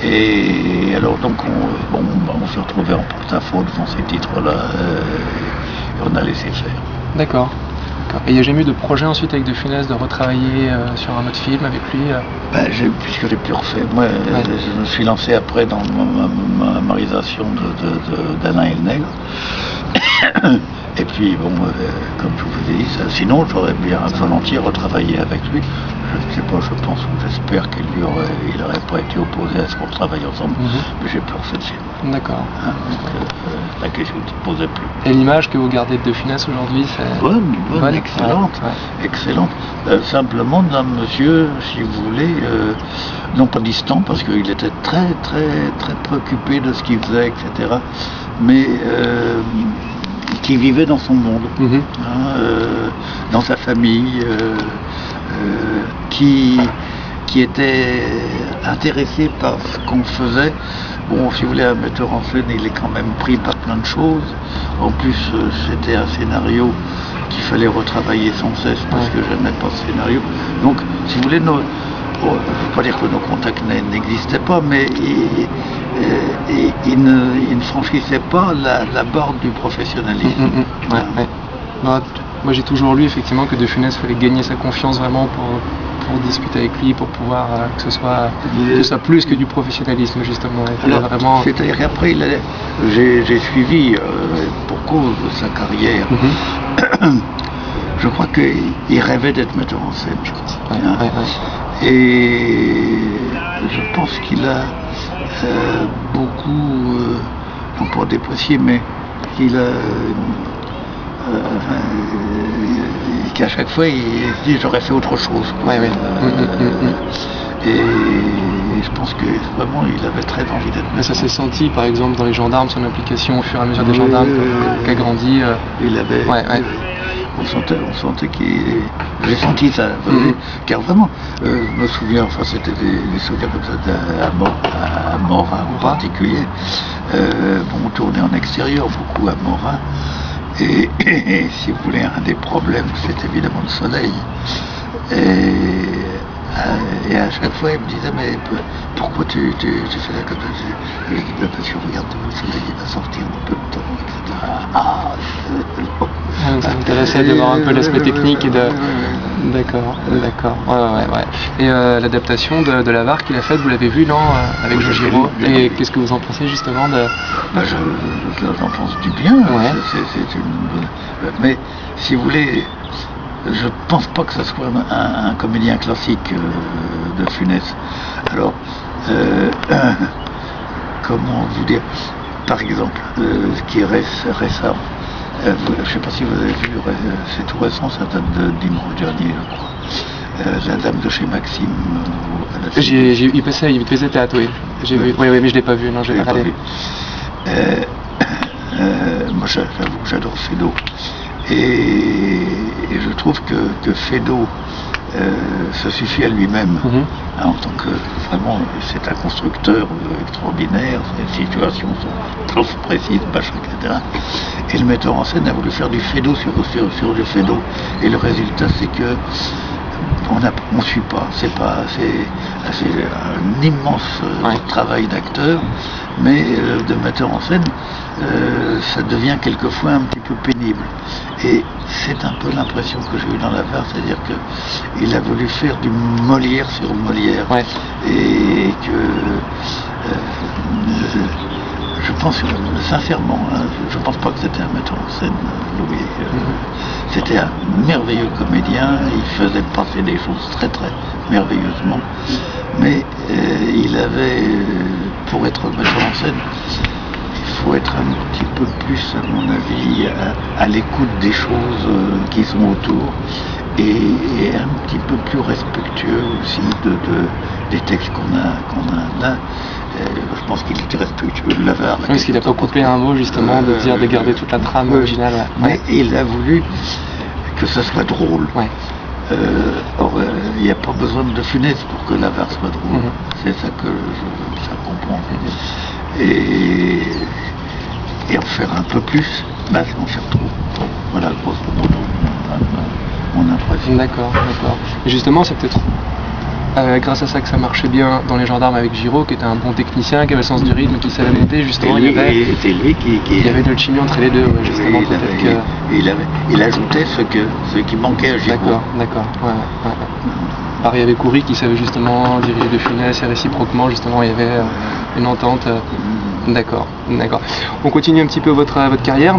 Et alors donc on s'est retrouvé en porte-à-faux devant ces titres-là et on a laissé faire. D'accord. Et il n'y a jamais eu de projet ensuite avec De Funès de retravailler sur un autre film avec lui Puisque j'ai plus refait. Moi, je me suis lancé après dans ma mémorisation d'Alain et le Nègre. Et puis, comme je vous ai dit, sinon j'aurais bien volontiers retravaillé avec lui. Je ne sais pas, je pense ou j'espère qu'il n'aurait pas été opposé à ce qu'on travaille ensemble, mais j'ai plus refait de film. D'accord. Donc la question ne se posait plus. Et l'image que vous gardez de Funès aujourd'hui, c'est bonne, excellente. Ouais. Excellente. Simplement d'un monsieur, si vous voulez, non pas distant, parce qu'il était très, très, très préoccupé de ce qu'il faisait, etc. Mais qui vivait dans son monde, dans sa famille, qui était intéressé par ce qu'on faisait. Bon, si vous voulez, un metteur en scène, il est quand même pris par plein de choses. En plus, c'était un scénario qu'il fallait retravailler sans cesse parce que je n'aimais pas ce scénario. Donc, si vous voulez, je ne veux pas dire que nos contacts n'existaient pas, mais il ne franchissait pas la borne du professionnalisme. Moi j'ai toujours lu effectivement que De Funès fallait gagner sa confiance vraiment pour discuter avec lui, pour pouvoir que ce soit plus que du professionnalisme justement. Alors, vraiment... C'est-à-dire qu'après j'ai suivi pour cause de sa carrière. Je crois qu'il rêvait d'être metteur en scène. Et je pense qu'il a beaucoup, non pas déprécié, mais qu'il a qu'à chaque fois il se dit j'aurais fait autre chose. Et je pense que vraiment il avait très envie d'être. Mais ça s'est senti par exemple dans Les Gendarmes, son implication au fur et à mesure des Gendarmes qu'a grandi. Il avait. On sentait qu'il. J'ai senti ça, car vraiment, je me souviens, enfin c'était des souvenirs comme ça à Morin en particulier. On tournait en extérieur beaucoup à Morin. Et si vous voulez, un des problèmes, c'est évidemment le soleil. Et à chaque fois, il me disait, mais pourquoi tu fais ça comme ça? Je dis, parce que regarde, le soleil il va sortir un peu de temps, etc. Ça m'intéressait de voir un peu l'aspect technique et de... D'accord. Ouais. Et l'adaptation de l'Avare qu'il a faite, vous l'avez vu, non, avec Jean Giraud. Et qu'est-ce que vous en pensez justement de... J'en pense du bien. Mais si vous voulez, je pense pas que ce soit un comédien classique de Funès. Alors, comment vous dire, par exemple, ce qui est récent. Je ne sais pas si vous avez vu, c'est tout récent, ça date de dimanche dernier, je crois. La Dame de chez Maxime. Il faisait théâtre, oui. J'ai vu. Oui, mais je ne l'ai pas vu, non, je l'ai pas vu. Moi, j'avoue que j'adore Feydeau. Et je trouve que Feydeau se suffit à lui-même. En tant que, vraiment, c'est un constructeur extraordinaire, ses situations sont trop précises, etc. Et le metteur en scène a voulu faire du Feydeau sur du Feydeau. Et le résultat, c'est que on ne suit pas. C'est un immense travail d'acteur, mais de metteur en scène, ça devient quelquefois un petit peu pénible. Et c'est un peu l'impression que j'ai eue dans l'Avare, c'est-à-dire qu'il a voulu faire du Molière sur Molière. Et que je pense sincèrement, je ne pense pas que c'était un metteur en scène, Louis. C'était un merveilleux comédien, il faisait passer des choses très très merveilleusement. Mais il avait, pour être metteur en scène, il faut être un petit peu plus, à mon avis, à l'écoute des choses qui sont autour et un petit peu plus respectueux aussi des textes qu'on a là. Je pense qu'il était respectueux de l'Avare. Parce qu'il n'a pas coupé un mot justement de garder toute la trame originale. Mais il a voulu que ça soit drôle. Or, il n'y a pas besoin de Funès pour que l'Avare soit drôle. C'est ça que ça comprend. Et en faire un peu plus, c'est en faire trop. Voilà, grosso modo, mon impression. D'accord. Et justement, c'est peut-être grâce à ça que ça marchait bien dans les gendarmes avec Giraud, qui était un bon technicien, qui avait le sens du rythme, qui savait monter, justement. Et c'est lui qui il y avait de l'alchimie entre les deux, ouais, justement. Il ajoutait ce qui manquait à Giraud. D'accord. Ouais. Alors, il y avait Coury qui savait justement diriger de Funès et réciproquement, justement, il y avait une entente. D'accord. On continue un petit peu votre carrière.